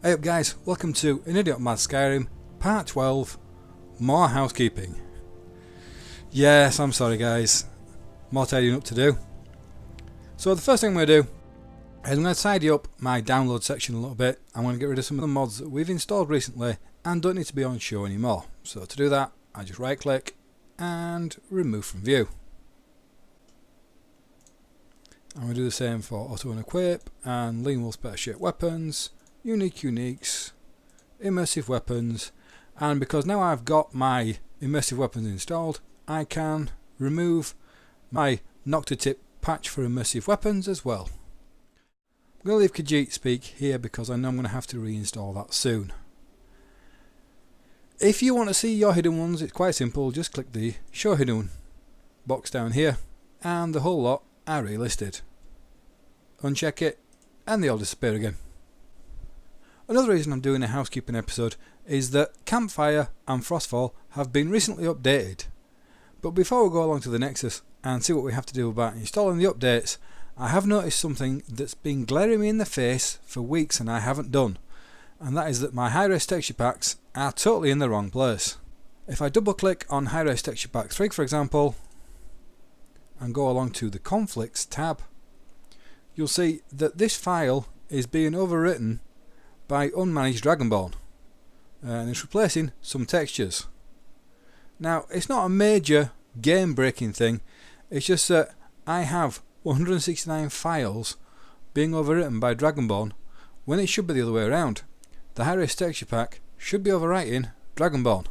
Hey up guys, welcome to An Idiot Mad Skyrim, part 12, more housekeeping. Yes, I'm sorry guys, more tidying up to do. So the first thing I'm going to do is I'm going to tidy up my download section a little bit. I'm going to get rid of some of the mods that we've installed recently and don't need to be on show anymore. So to do that, I just right click and remove from view. I'm going to do the same for auto and equip and lean wolf better shaped weapons, uniques, immersive weapons, and because now I've got my immersive weapons installed, I can remove my Noctitip patch for immersive weapons as well. I'm going to leave Khajiit speak here because I know I'm going to have to reinstall that soon. If you want to see your hidden ones, it's quite simple, just click the show hidden box down here and the whole lot are relisted. Uncheck it and they all disappear again. Another reason I'm doing a housekeeping episode is that Campfire and Frostfall have been recently updated. But before we go along to the Nexus and see what we have to do about installing the updates, I have noticed something that's been glaring me in the face for weeks and I haven't done. And that is that my high-res texture packs are totally in the wrong place. If I double click on high-res texture pack 3 for example, and go along to the conflicts tab, you'll see that this file is being overwritten by unmanaged Dragonborn and it's replacing some textures. Now it's not a major game breaking thing, it's just that I have 169 files being overwritten by Dragonborn when it should be the other way around. The high-res texture pack should be overwriting Dragonborn,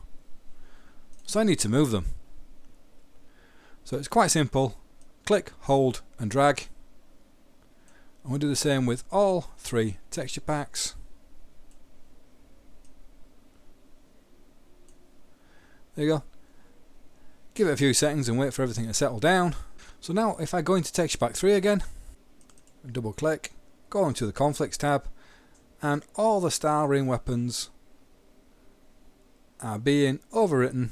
so I need to move them. So it's quite simple, click, hold and drag. I'm going to do the same with all 3 texture packs. There you go. Give it a few seconds and wait for everything to settle down. So now if I go into texture pack 3 again, and double click, go into the conflicts tab, and all the Star Ring weapons are being overwritten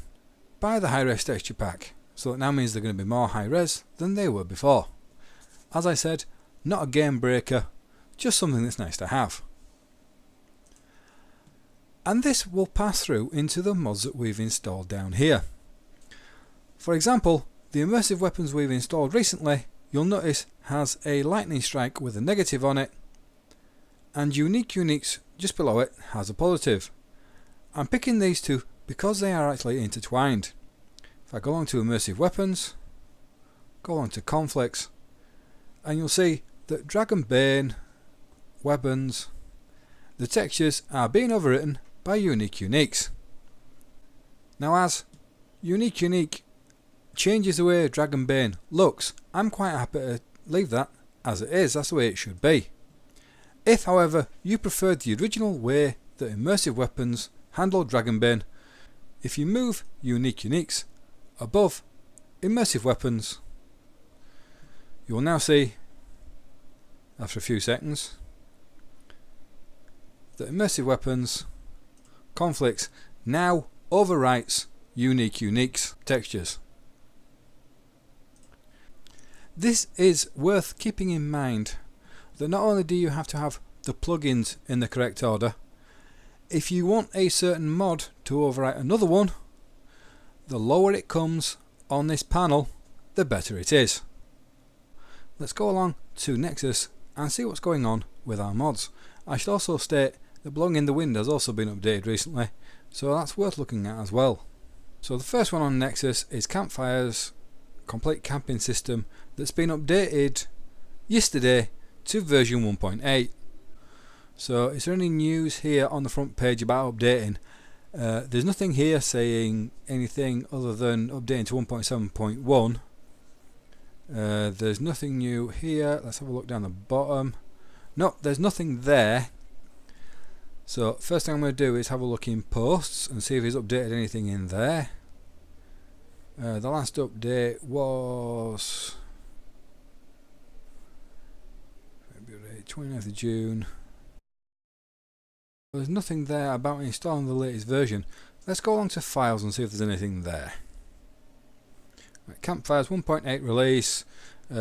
by the high-res texture pack. So it now means they're going to be more high-res than they were before. As I said, not a game breaker, just something that's nice to have. And this will pass through into the mods that we've installed down here. For example, the immersive weapons we've installed recently, you'll notice has a lightning strike with a negative on it, and uniques just below it has a positive. I'm picking these two because they are actually intertwined. If I go on to immersive weapons, go on to conflicts, and you'll see that Dragonbane weapons, the textures are being overwritten by uniques. Now as unique changes the way Dragonbane looks, I'm quite happy to leave that as it is, that's the way it should be. If however you preferred the original way that immersive weapons handle Dragonbane, if you move uniques above immersive weapons, you will now see after a few seconds that immersive weapons conflicts now overwrites uniques textures. This is worth keeping in mind that not only do you have to have the plugins in the correct order, if you want a certain mod to overwrite another one, the lower it comes on this panel, the better it is. Let's go along to Nexus and see what's going on with our mods. I should also state that Blowing in the Wind has also been updated recently, so that's worth looking at as well. So the first one on Nexus is Campfire's complete camping system that's been updated yesterday to version 1.8. So is there any news here on the front page about updating? There's nothing here saying anything other than updating to 1.7.1. There's nothing new here. Let's have a look down the bottom. No, there's nothing there. So first thing I'm going to do is have a look in posts and see if he's updated anything in there. The last update was February 29th of June. There's nothing there about installing the latest version. Let's go along to files and see if there's anything there. Right, Campfire's 1.8 release.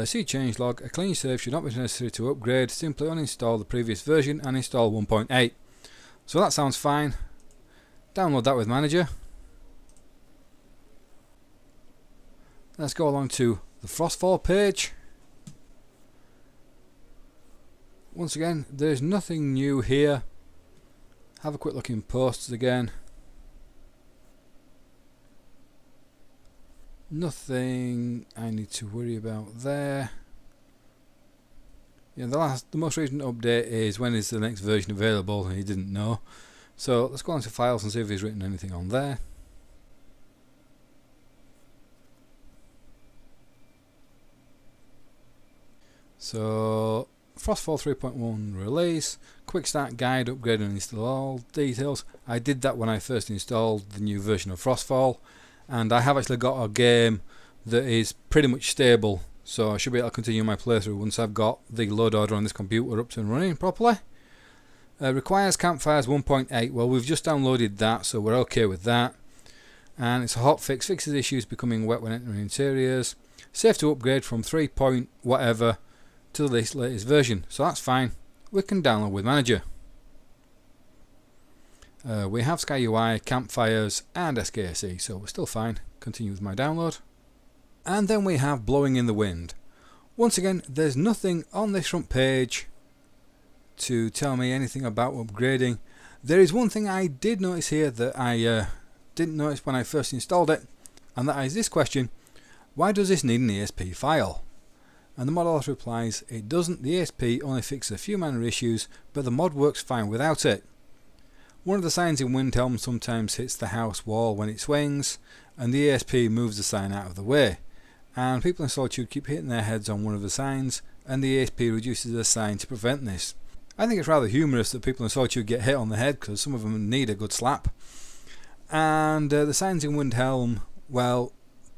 See changelog. A clean save should not be necessary to upgrade. Simply uninstall the previous version and install 1.8. So that sounds fine. Download that with Manager. Let's go along to the Frostfall page. Once again, there's nothing new here. Have a quick look in posts again. Nothing I need to worry about there. Yeah, the most recent update is when is the next version available, and he didn't know. So let's go on to files and see if he's written anything on there. So Frostfall 3.1 release, quick start guide, upgrade and install details. I did that when I first installed the new version of Frostfall, and I have actually got a game that is pretty much stable, so I should be able to continue my playthrough once I've got the load order on this computer up and running properly. Requires campfires 1.8, well we've just downloaded that, so we're okay with that. And it's a hot fix, fixes issues becoming wet when entering interiors. Safe to upgrade from 3 point whatever to the latest version, so that's fine. We can download with Manager. We have SkyUI, campfires and SKSE, so we're still fine. Continue with my download. And then we have Blowing in the Wind. Once again, there's nothing on this front page to tell me anything about upgrading. There is one thing I did notice here that I didn't notice when I first installed it, and that is this question: why does this need an ESP file? And the mod author replies, it doesn't, the ESP only fixes a few minor issues, but the mod works fine without it. One of the signs in Windhelm sometimes hits the house wall when it swings, and the ESP moves the sign out of the way. And people in Solitude keep hitting their heads on one of the signs, and the ESP reduces the sign to prevent this. I think it's rather humorous that people in Solitude get hit on the head, because some of them need a good slap. And the signs in Windhelm, well,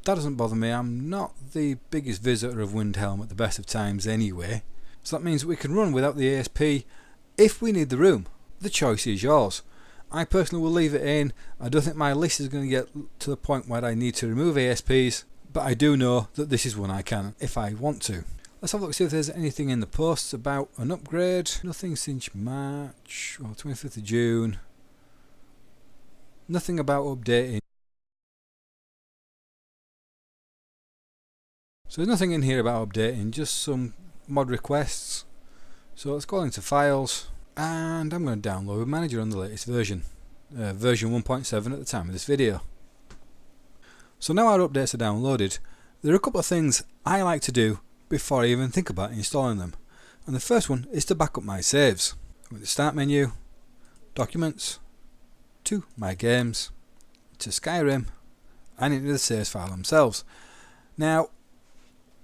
that doesn't bother me. I'm not the biggest visitor of Windhelm at the best of times anyway. So that means we can run without the ESP if we need the room. The choice is yours. I personally will leave it in. I don't think my list is going to get to the point where I need to remove ESPs, but I do know that this is one I can if I want to. Let's have a look, see if there's anything in the posts about an upgrade. Nothing since March, or 25th of June. Nothing about updating. So there's nothing in here about updating, just some mod requests. So let's go into files, and I'm going to download Manager on the latest version, version 1.7 at the time of this video. So now our updates are downloaded, there are a couple of things I like to do before I even think about installing them. And the first one is to back up my saves. With the start menu, documents, to my games, to Skyrim, and into the saves file themselves. Now,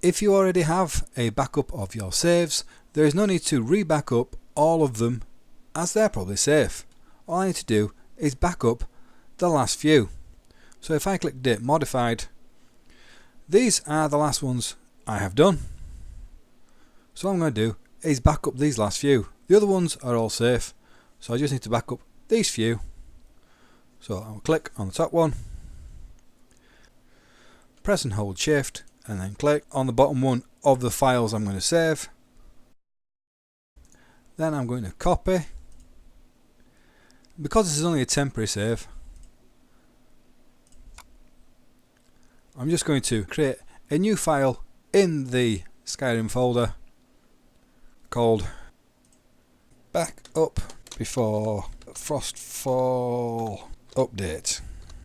if you already have a backup of your saves, there is no need to re-back up all of them, as they're probably safe. All I need to do is back up the last few. So if I click Date Modified, these are the last ones I have done. So what I'm going to do is back up these last few. The other ones are all safe, so I just need to back up these few. So I'll click on the top one, press and hold Shift, and then click on the bottom one of the files I'm going to save. Then I'm going to copy. Because this is only a temporary save, I'm just going to create a new file in the Skyrim folder called Backup Before Frostfall Update.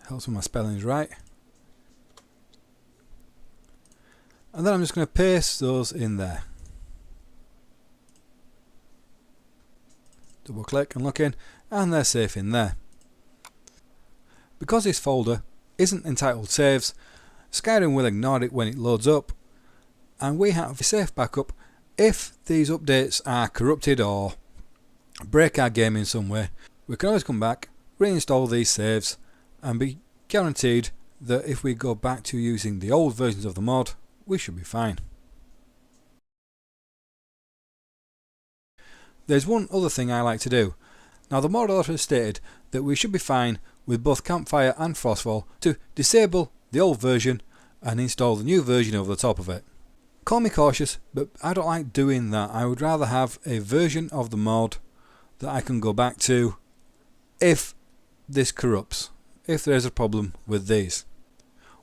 Helps when my spelling is right. And then I'm just going to paste those in there. Double click and look in, and they're safe in there. Because this folder isn't entitled saves, Skyrim will ignore it when it loads up, and we have a safe backup if these updates are corrupted or break our game in some way. We can always come back, reinstall these saves, and be guaranteed that if we go back to using the old versions of the mod, we should be fine. There's one other thing I like to do. Now the mod author has stated that we should be fine with both Campfire and Frostfall to disable the old version and install the new version over the top of it. Call me cautious, but I don't like doing that. I would rather have a version of the mod that I can go back to if this corrupts, if there is a problem with these.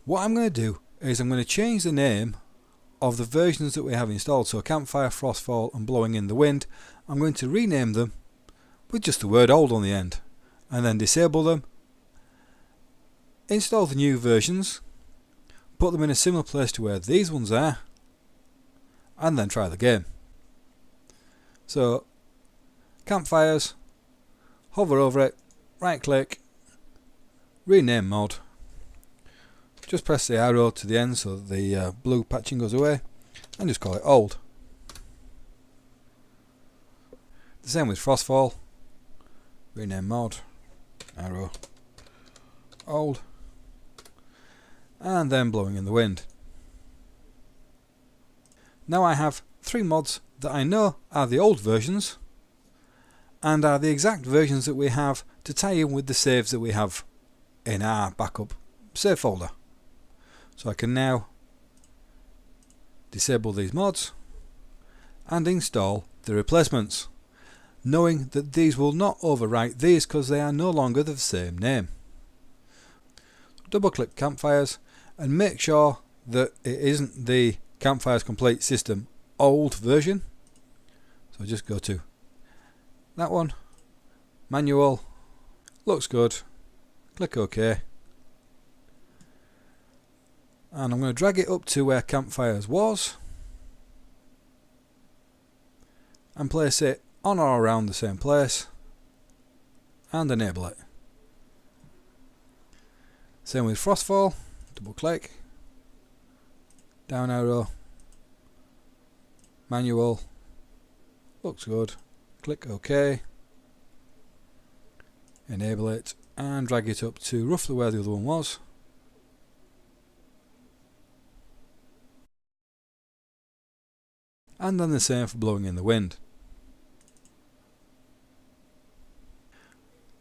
What I'm going to do is I'm going to change the name of the versions that we have installed. So Campfire, Frostfall and Blowing in the Wind, I'm going to rename them with just the word old on the end, and then disable them, install the new versions, put them in a similar place to where these ones are, and then try the game. So Campfires, hover over it, right click, rename mod, just press the arrow to the end so that the blue patching goes away, and just call it old. The same with Frostfall, rename mod, arrow, old, and then Blowing in the Wind. Now I have 3 mods that I know are the old versions and are the exact versions that we have to tie in with the saves that we have in our backup save folder. So I can now disable these mods and install the replacements, knowing that these will not overwrite these because they are no longer the same name. Double click Campfires and make sure that it isn't the Campfires Complete System old version. So just go to that one, manual, looks good, click OK, and I'm going to drag it up to where Campfires was and place it on or around the same place and enable it. Same with Frostfall, double click, down arrow, manual, looks good, click OK, enable it and drag it up to roughly where the other one was. And then the same for Blowing in the Wind.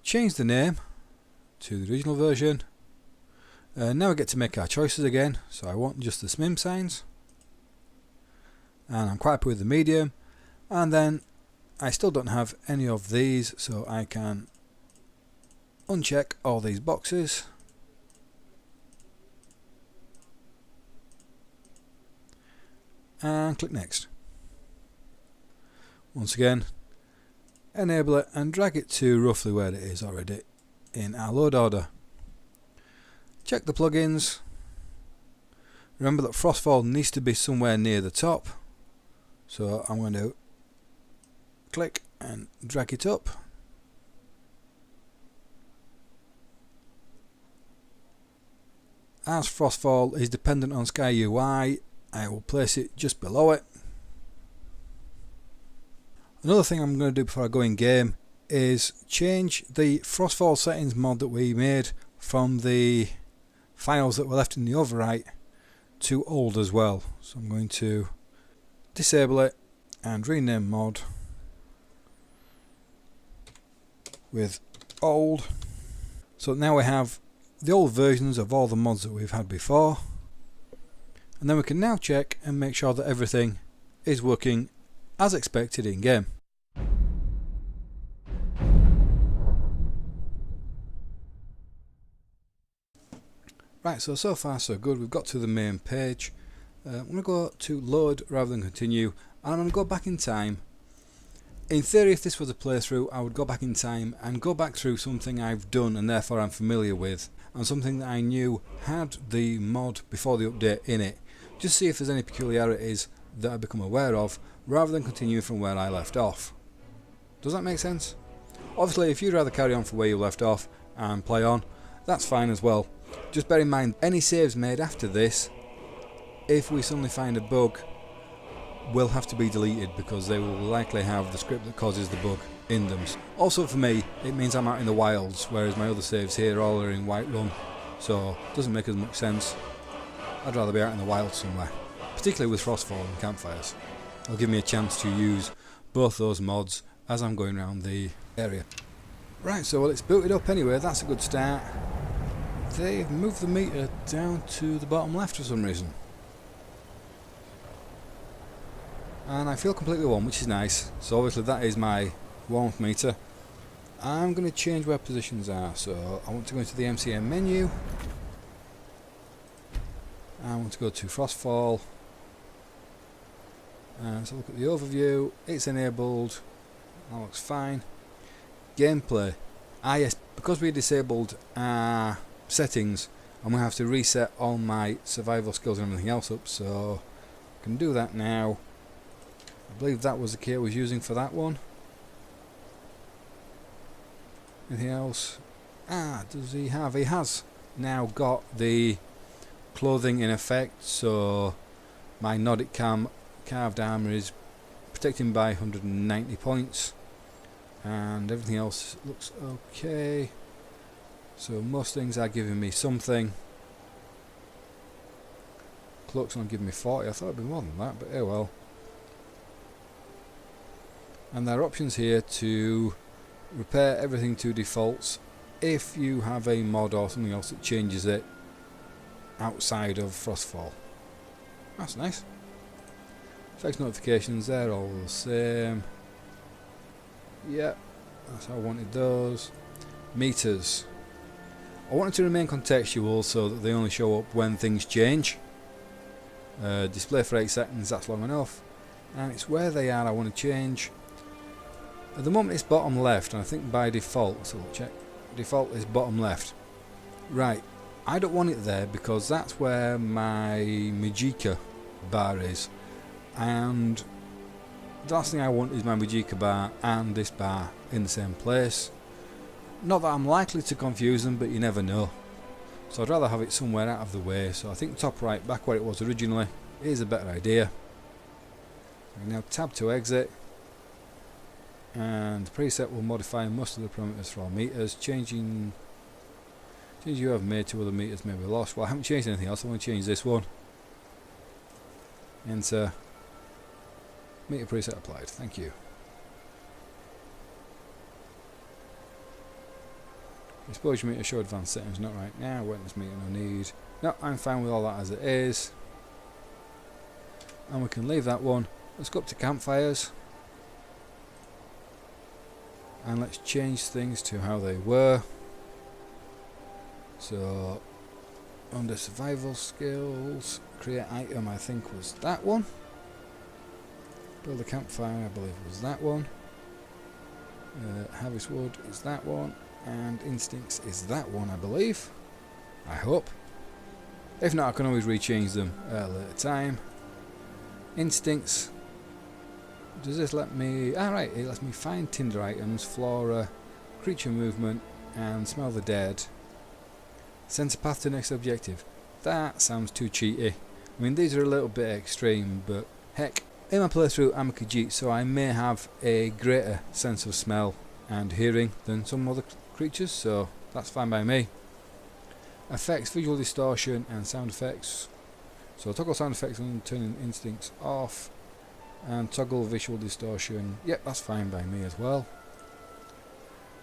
Change the name to the original version. Now we get to make our choices again, so I want just the SMIM signs, and I'm quite happy with the medium, and then I still don't have any of these, so I can uncheck all these boxes and click next. Once again, enable it and drag it to roughly where it is already in our load order. Check the plugins. Remember that Frostfall needs to be somewhere near the top, so I'm going to click and drag it up. As Frostfall is dependent on Sky UI, I will place it just below it. Another thing I'm going to do before I go in game is change the Frostfall settings mod that we made from the files that were left in the overwrite to old as well. So I'm going to disable it and rename mod with old. So now we have the old versions of all the mods that we've had before, and then we can now check and make sure that everything is working as expected in game. Right, so far so good. We've got to the main page. I'm going to go to load rather than continue, and I'm going to go back in time. In theory, if this was a playthrough, I would go back in time and go back through something I've done and therefore I'm familiar with, and something that I knew had the mod before the update in it, just see if there's any peculiarities that I become aware of, rather than continue from where I left off. Does that make sense? Obviously, if you'd rather carry on from where you left off and play on, that's fine as well. Just bear in mind, any saves made after this, if we suddenly find a bug, will have to be deleted because they will likely have the script that causes the bug in them. Also for me, it means I'm out in the wilds, whereas my other saves here all are in Whiterun, so it doesn't make as much sense. I'd rather be out in the wild somewhere, particularly with Frostfall and Campfires. It'll give me a chance to use both those mods as I'm going around the area. Right, so well, it's booted up anyway, that's a good start. They've moved the meter down to the bottom left for some reason. And I feel completely warm, which is nice. So obviously that is my warmth meter. I'm going to change where positions are. So I want to go into the MCM menu. I want to go to Frostfall. And so look at the overview. It's enabled. That looks fine. Gameplay. Ah yes, because we disabled our settings, I'm going to have to reset all my survival skills and everything else up. So I can do that now. I believe that was the key I was using for that one. Anything else? Ah, does he have? He has now got the clothing in effect, so my Nordic carved armour is protecting by 190 points, and everything else looks okay. So most things are giving me something. Cloak's not giving me 40. I thought it'd be more than that, but oh well. And there are options here to repair everything to defaults if you have a mod or something else that changes it outside of Frostfall. That's nice. Effects notifications, they're all the same. Yep, that's how I wanted those. Meters. I want it to remain contextual so that they only show up when things change. Display for 8 seconds, that's long enough. And it's where they are I want to change. At the moment it's bottom left, and I think by default, so we'll check. Default is bottom left. Right, I don't want it there because that's where my Magicka bar is. And the last thing I want is my Magicka bar and this bar in the same place. Not that I'm likely to confuse them, but you never know. So I'd rather have it somewhere out of the way. So I think top right, back where it was originally, is a better idea. Now tab to exit. And the preset will modify most of the parameters for all meters. Changing you have made to other meters may be lost. Well, I haven't changed anything else. I want to change this one. Enter. Meter preset applied. Thank you. Exposure meter show advanced settings. Not right now. Wetness meter no need. No, I'm fine with all that as it is. And we can leave that one. Let's go up to campfires. And let's change things to how they were. So under survival skills, create item I think was that one. Build a campfire I believe was that one. Harvest wood is that one. And instincts is that one I believe. I hope. If not I can always rechange them at a later time. Instincts. Does this let me... Ah right, it lets me find tinder items, flora, creature movement and smell the dead. Sense a path to next objective. That sounds too cheaty. I mean these are a little bit extreme, but heck, in my playthrough I'm a Khajiit, so I may have a greater sense of smell and hearing than some other creatures, so that's fine by me. Effects, visual distortion and sound effects. So toggle sound effects and turning instincts off. And toggle visual distortion. Yep, that's fine by me as well.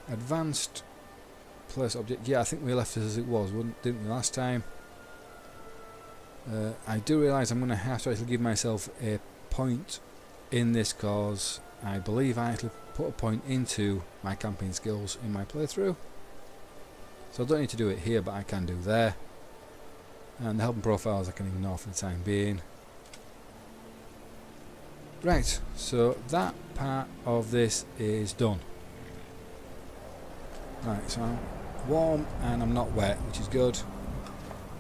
Advanced place object. Yeah, I think we left it as it was, didn't we, last time? I do realise I'm going to have to actually give myself a point in this cause I believe I actually put a point into my camping skills in my playthrough. So I don't need to do it here, but I can do there. And the help and profiles I can ignore for the time being. Right, so that part of this is done. Right, so I'm warm and I'm not wet, which is good.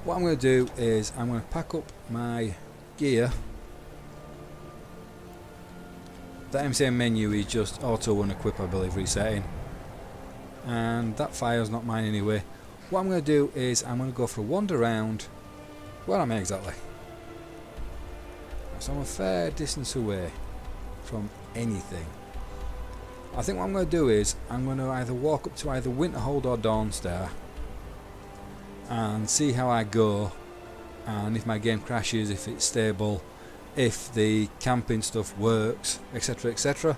What I'm going to do is I'm going to pack up my gear. The MCM menu is just auto unequip, I believe, resetting. And that fire's not mine anyway. What I'm going to do is I'm going to go for a wander around. Where am I exactly? So I'm a fair distance away from anything. I think what I'm going to do is I'm going to either walk up to either Winterhold or Dawnstar and see how I go, and if my game crashes, if it's stable, if the camping stuff works, etc, etc.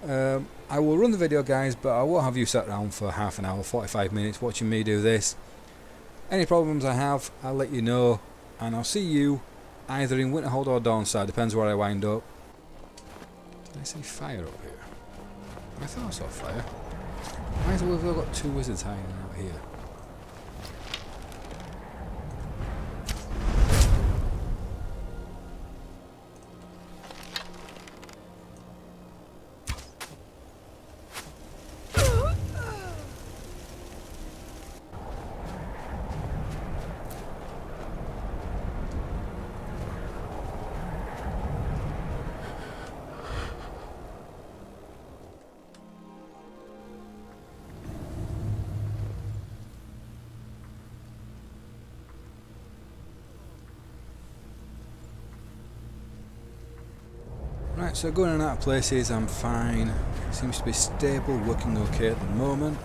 I will run the video, guys, but I won't have you sat around for half an hour, 45 minutes watching me do this. Any problems I have, I'll let you know, and I'll see you either in Winterhold or Dawnstar, depends where I wind up. Did I see fire up here? I thought I saw fire. Why is it we've got two wizards hiding out here? Right, so going in and out of places, I'm fine. Seems to be stable, working okay at the moment.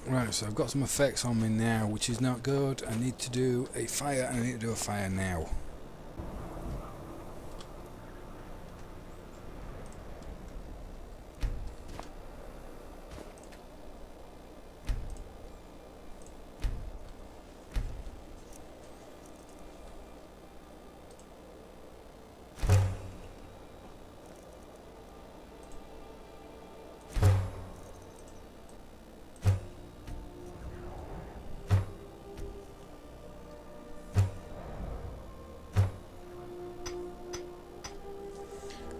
Right, so I've got some effects on me now, which is not good. I need to do a fire, and I need to do a fire now.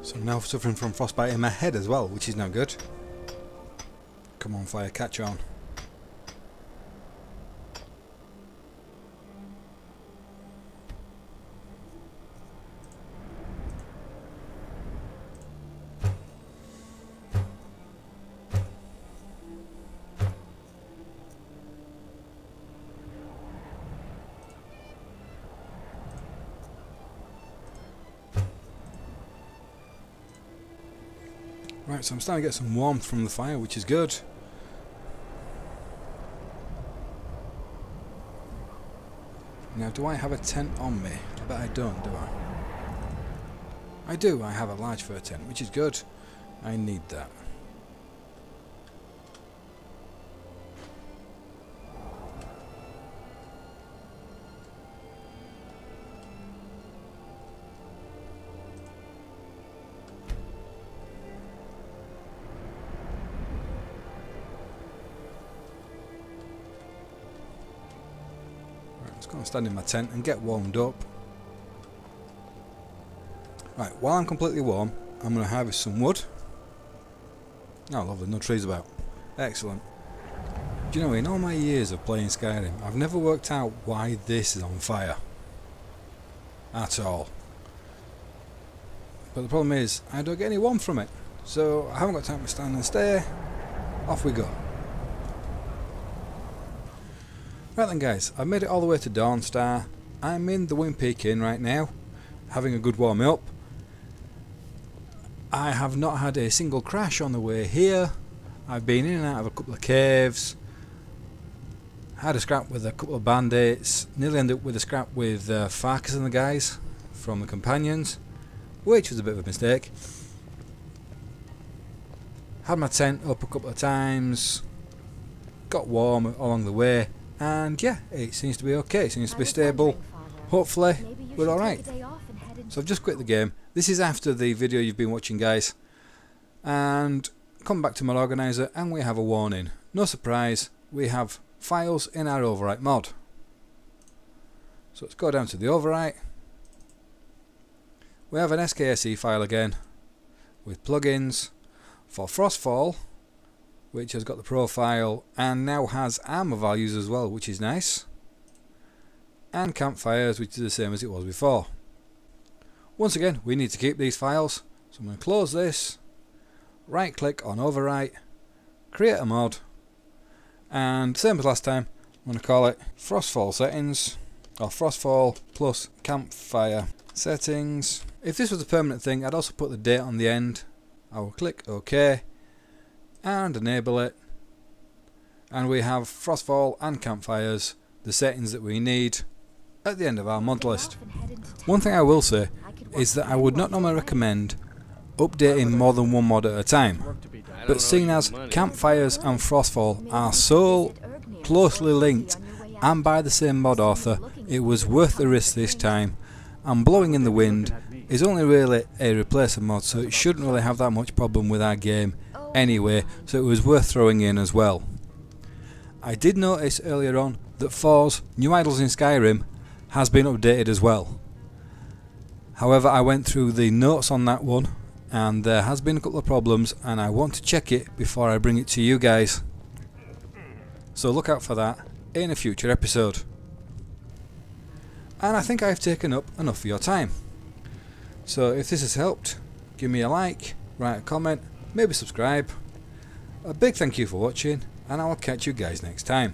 So I'm now suffering from frostbite in my head as well, which is not good. Come on, fire, catch on. Right, so I'm starting to get some warmth from the fire, which is good. Now, do I have a tent on me? I bet I don't, do I? I do, I have a large fur tent, which is good. I need that. I'll stand in my tent and get warmed up. Right, while I'm completely warm, I'm going to harvest some wood. Oh, lovely, no trees about. Excellent. Do you know, in all my years of playing Skyrim, I've never worked out why this is on fire. At all. But the problem is, I don't get any warmth from it. So, I haven't got time to stand and stare. Off we go. Right then guys, I've made it all the way to Dawnstar. I'm in the Wimpy Inn right now, having a good warm up. I have not had a single crash on the way here. I've been in and out of a couple of caves, had a scrap with a couple of bandits, nearly ended up with a scrap with Farkas and the guys from the companions, which was a bit of a mistake. Had my tent up a couple of times, got warm along the way. And yeah, it seems to be okay, it seems to be stable. Hopefully, we're alright. So I've just quit the game. This is after the video you've been watching, guys. And come back to my organiser and we have a warning. No surprise, we have files in our overwrite mod. So let's go down to the overwrite. We have an SKSE file again with plugins for Frostfall, which has got the profile and now has armour values as well, which is nice. And campfires, which is the same as it was before. Once again, we need to keep these files, so I'm going to close this, right click on overwrite, create a mod, and same as last time, I'm going to call it Frostfall settings, or Frostfall plus campfire settings. If this was a permanent thing, I'd also put the date on the end. I will click OK and enable it, and we have Frostfall and campfires, the settings that we need at the end of our mod list. One thing I will say is that I would not normally recommend updating more than one mod at a time, but seeing as campfires and Frostfall are so closely linked and by the same mod author, it was worth the risk this time, and blowing in the wind is only really a replacer mod, so it shouldn't really have that much problem with our game anyway, so it was worth throwing in as well. I did notice earlier on that 4's New Idols in Skyrim has been updated as well. However, I went through the notes on that one and there has been a couple of problems, and I want to check it before I bring it to you guys. So look out for that in a future episode. And I think I've taken up enough of your time. So if this has helped, give me a like, write a comment, maybe subscribe. A big thank you for watching, and I will catch you guys next time.